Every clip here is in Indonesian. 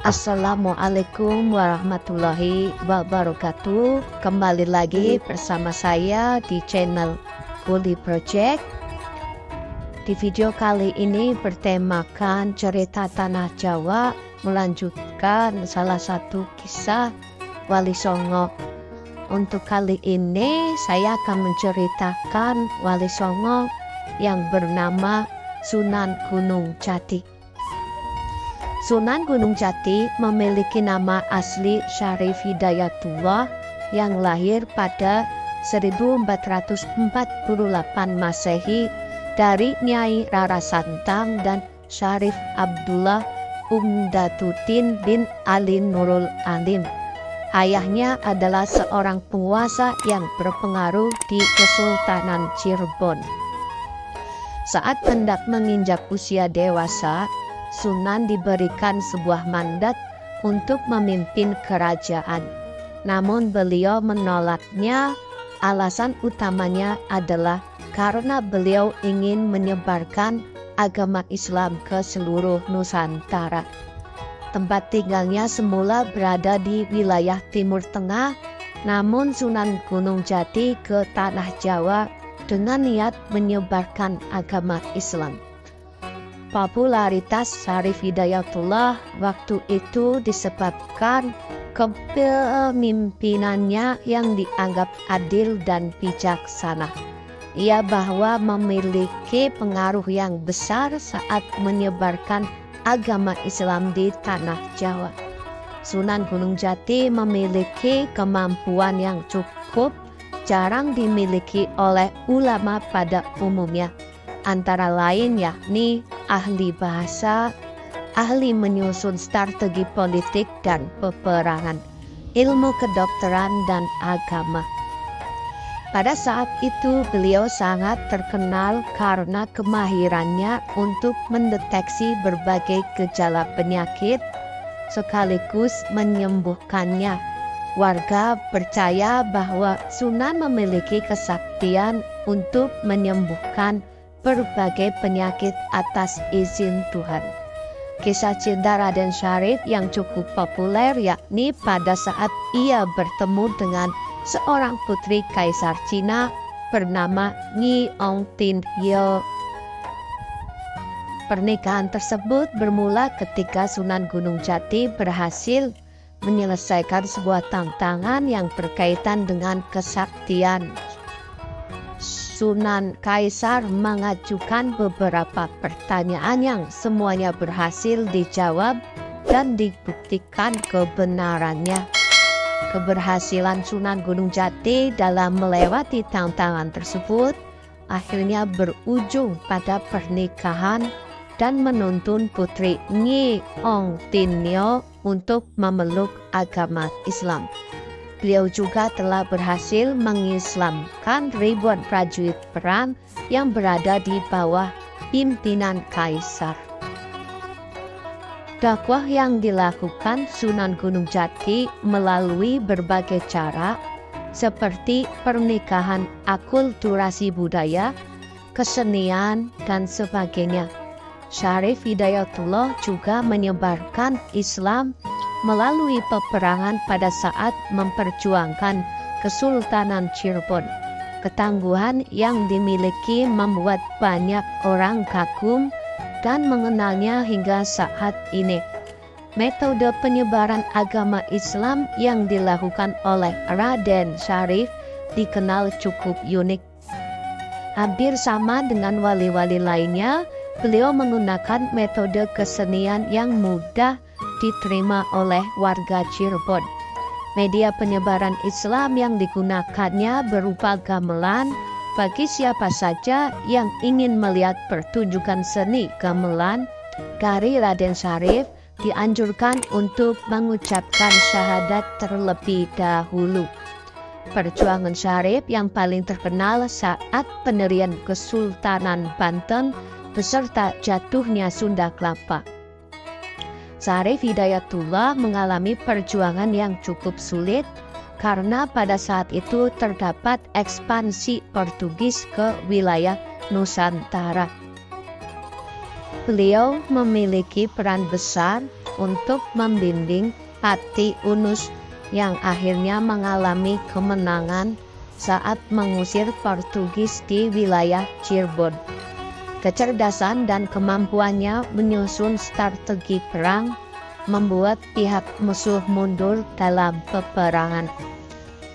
Assalamualaikum warahmatullahi wabarakatuh. Kembali lagi bersama saya di channel Kuli Project. Di video kali ini bertemakan cerita Tanah Jawa, melanjutkan salah satu kisah Wali Songo. Untuk kali ini saya akan menceritakan Wali Songo yang bernama Sunan Gunung Jati. Sunan Gunung Jati memiliki nama asli Syarif Hidayatullah yang lahir pada 1448 Masehi dari Nyai Rara Santang dan Syarif Abdullah Umdatuddin bin Ali Nurul Alim. Ayahnya adalah seorang penguasa yang berpengaruh di Kesultanan Cirebon. Saat hendak menginjak usia dewasa, Sunan diberikan sebuah mandat untuk memimpin kerajaan. Namun beliau menolaknya. Alasan utamanya adalah karena beliau ingin menyebarkan agama Islam ke seluruh Nusantara. Tempat tinggalnya semula berada di wilayah Timur Tengah, namun Sunan Gunung Jati ke Tanah Jawa dengan niat menyebarkan agama Islam. Popularitas Syarif Hidayatullah waktu itu disebabkan kepemimpinannya yang dianggap adil dan bijaksana. Ia bahwa memiliki pengaruh yang besar saat menyebarkan agama Islam di Tanah Jawa. Sunan Gunung Jati memiliki kemampuan yang cukup jarang dimiliki oleh ulama pada umumnya, antara lain yakni ahli bahasa, ahli menyusun strategi politik dan peperangan, ilmu kedokteran dan agama. Pada saat itu beliau sangat terkenal karena kemahirannya untuk mendeteksi berbagai gejala penyakit sekaligus menyembuhkannya. Warga percaya bahwa Sunan memiliki kesaktian untuk menyembuhkan berbagai penyakit atas izin Tuhan. Kisah cinta Raden Syarif yang cukup populer yakni pada saat ia bertemu dengan seorang putri Kaisar Cina bernama Nyi Ong Tin Hyo. Pernikahan tersebut bermula ketika Sunan Gunung Jati berhasil menyelesaikan sebuah tantangan yang berkaitan dengan kesaktian. Sunan Kaisar mengajukan beberapa pertanyaan yang semuanya berhasil dijawab dan dibuktikan kebenarannya. Keberhasilan Sunan Gunung Jati dalam melewati tantangan tersebut akhirnya berujung pada pernikahan dan menuntun putri Nyi Ong Tin Hyo untuk memeluk agama Islam. Beliau juga telah berhasil mengislamkan ribuan prajurit perang yang berada di bawah pimpinan Kaisar. Dakwah yang dilakukan Sunan Gunung Jati melalui berbagai cara seperti pernikahan, akulturasi budaya, kesenian, dan sebagainya. Syarif Hidayatullah juga menyebarkan Islam melalui peperangan pada saat memperjuangkan Kesultanan Cirebon. Ketangguhan yang dimiliki membuat banyak orang kagum dan mengenalnya hingga saat ini. Metode penyebaran agama Islam yang dilakukan oleh Raden Syarif dikenal cukup unik. Hampir sama dengan wali-wali lainnya, beliau menggunakan metode kesenian yang mudah diterima oleh warga Cirebon. Media penyebaran Islam yang digunakannya berupa gamelan. Bagi siapa saja yang ingin melihat pertunjukan seni gamelan dari Raden Syarif, dianjurkan untuk mengucapkan syahadat terlebih dahulu. Perjuangan Syarif yang paling terkenal saat pendirian Kesultanan Banten beserta jatuhnya Sunda Kelapa. Syarif Hidayatullah mengalami perjuangan yang cukup sulit karena pada saat itu terdapat ekspansi Portugis ke wilayah Nusantara. Beliau memiliki peran besar untuk membimbing hati Unus yang akhirnya mengalami kemenangan saat mengusir Portugis di wilayah Cirebon. Kecerdasan dan kemampuannya menyusun strategi perang membuat pihak musuh mundur dalam peperangan.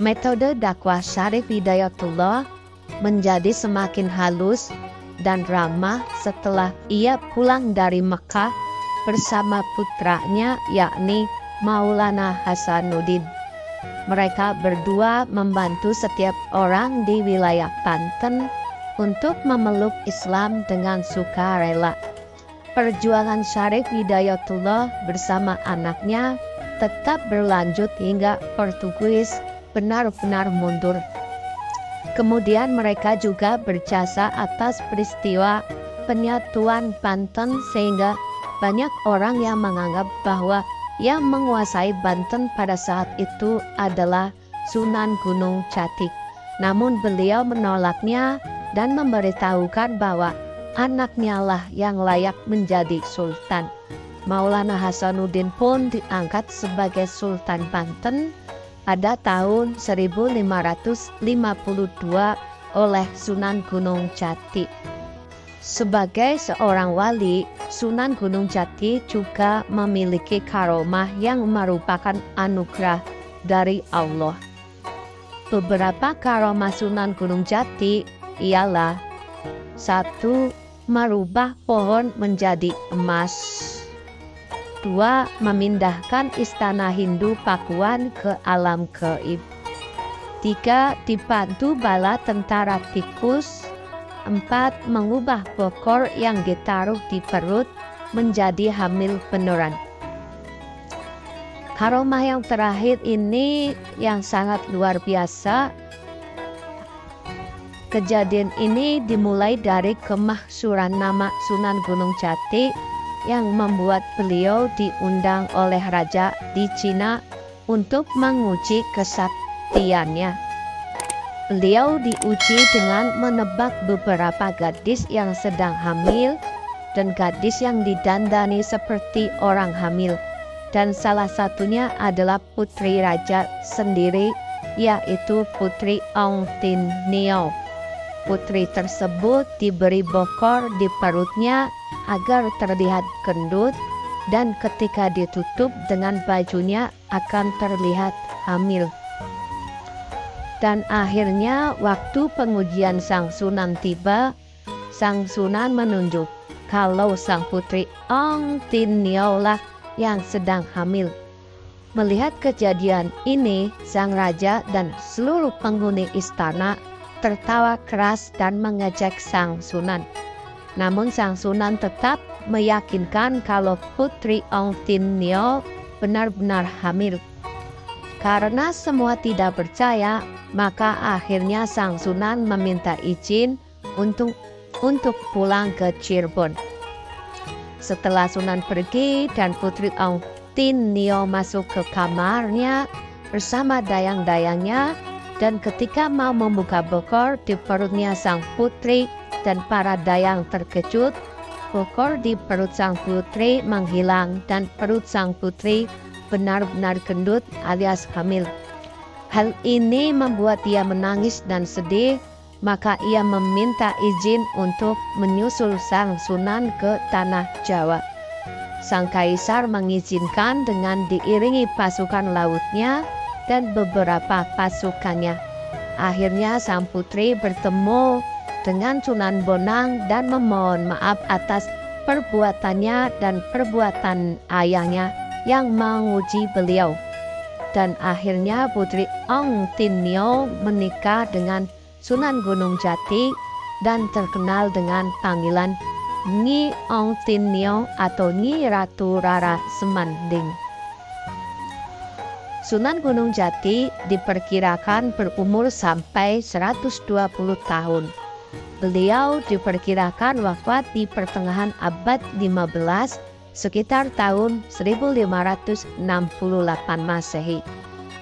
Metode dakwah Syarif Hidayatullah menjadi semakin halus dan ramah setelah ia pulang dari Mekah bersama putranya yakni Maulana Hasanuddin. Mereka berdua membantu setiap orang di wilayah Banten untuk memeluk Islam dengan sukarela. Perjuangan Syarif Hidayatullah bersama anaknya tetap berlanjut hingga Portugis benar-benar mundur. Kemudian mereka juga berjasa atas peristiwa penyatuan Banten sehingga banyak orang yang menganggap bahwa yang menguasai Banten pada saat itu adalah Sunan Gunung Jati. Namun beliau menolaknya dan memberitahukan bahwa anaknya lah yang layak menjadi sultan. Maulana Hasanuddin pun diangkat sebagai Sultan Banten pada tahun 1552 oleh Sunan Gunung Jati. Sebagai seorang wali, Sunan Gunung Jati juga memiliki karomah yang merupakan anugerah dari Allah. Beberapa karomah Sunan Gunung Jati ialah: 1. Merubah pohon menjadi emas. 2. Memindahkan istana Hindu Pakuan ke alam gaib. 3. Dibantu bala tentara tikus. 4. Mengubah bokor yang ditaruh di perut menjadi hamil beneran. Karomah yang terakhir ini yang sangat luar biasa. Kejadian ini dimulai dari kemahsyuran nama Sunan Gunung Jati yang membuat beliau diundang oleh raja di Cina untuk menguji kesaktiannya. Beliau diuji dengan menebak beberapa gadis yang sedang hamil dan gadis yang didandani seperti orang hamil. Dan salah satunya adalah putri raja sendiri, yaitu Putri Ong Tin Nio. Putri tersebut diberi bokor di perutnya agar terlihat gendut, dan ketika ditutup dengan bajunya akan terlihat hamil. Dan akhirnya waktu pengujian Sang Sunan tiba, Sang Sunan menunjuk kalau Sang Putri Ong Tin Nio lah yang sedang hamil. Melihat kejadian ini, Sang Raja dan seluruh penghuni istana tertawa keras dan mengejek Sang Sunan. Namun Sang Sunan tetap meyakinkan kalau Putri Ong Tin Nio benar-benar hamil. Karena semua tidak percaya, maka akhirnya Sang Sunan meminta izin untuk pulang ke Cirebon. Setelah Sunan pergi dan Putri Ong Tin Nio masuk ke kamarnya bersama dayang-dayangnya, dan ketika mau membuka bokor di perutnya sang putri dan para dayang terkejut, bokor di perut sang putri menghilang dan perut sang putri benar-benar gendut alias hamil. Hal ini membuat ia menangis dan sedih, maka ia meminta izin untuk menyusul Sang Sunan ke tanah Jawa. Sang Kaisar mengizinkan dengan diiringi pasukan lautnya dan beberapa pasukannya. Akhirnya sang putri bertemu dengan Sunan Bonang dan memohon maaf atas perbuatannya dan perbuatan ayahnya yang menguji beliau. Dan akhirnya Putri Ong Tin Nio menikah dengan Sunan Gunung Jati dan terkenal dengan panggilan Nyi Ong Tin Nio atau Nyi Ratu Rara Semanding. Sunan Gunung Jati diperkirakan berumur sampai 120 tahun. Beliau diperkirakan wafat di pertengahan abad 15 sekitar tahun 1568 Masehi.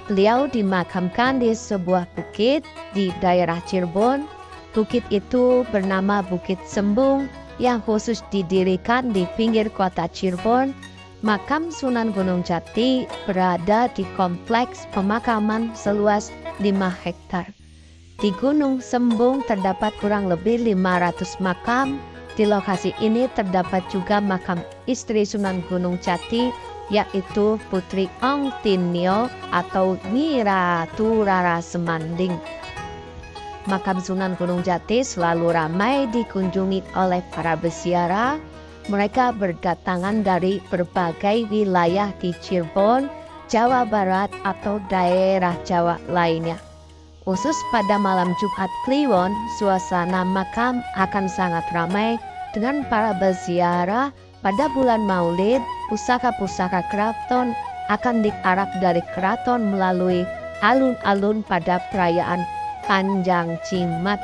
Beliau dimakamkan di sebuah bukit di daerah Cirebon. Bukit itu bernama Bukit Sembung yang khusus didirikan di pinggir kota Cirebon Makam Sunan Gunung Jati berada di kompleks pemakaman seluas 5 hektar. Di Gunung Sembung terdapat kurang lebih 500 makam. Di lokasi ini terdapat juga makam istri Sunan Gunung Jati, yaitu Putri Ong Tinio atau Nyi Ratu Rara Semanding. Makam Sunan Gunung Jati selalu ramai dikunjungi oleh para peziarah. Mereka berdatangan dari berbagai wilayah di Cirebon, Jawa Barat, atau daerah Jawa lainnya. Khusus pada malam Jumat Kliwon, suasana makam akan sangat ramai dengan para peziarah. Pada bulan Maulid, pusaka-pusaka keraton akan diarak dari keraton melalui alun-alun pada perayaan Panjang Cimat.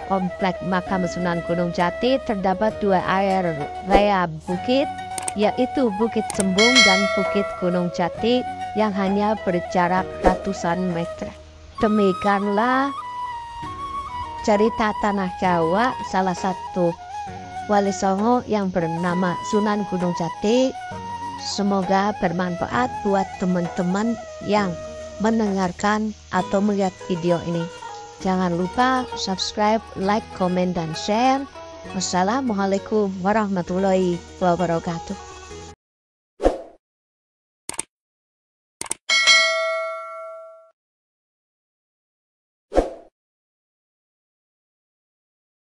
Komplek makam Sunan Gunung Jati terdapat 2 area bukit, yaitu Bukit Sembung dan Bukit Gunung Jati yang hanya berjarak ratusan meter. Demikianlah cerita tanah Jawa salah satu Wali Songo yang bernama Sunan Gunung Jati. Semoga bermanfaat buat teman-teman yang mendengarkan atau melihat video ini. Jangan lupa subscribe, like, komen, dan share. Wassalamualaikum warahmatullahi wabarakatuh.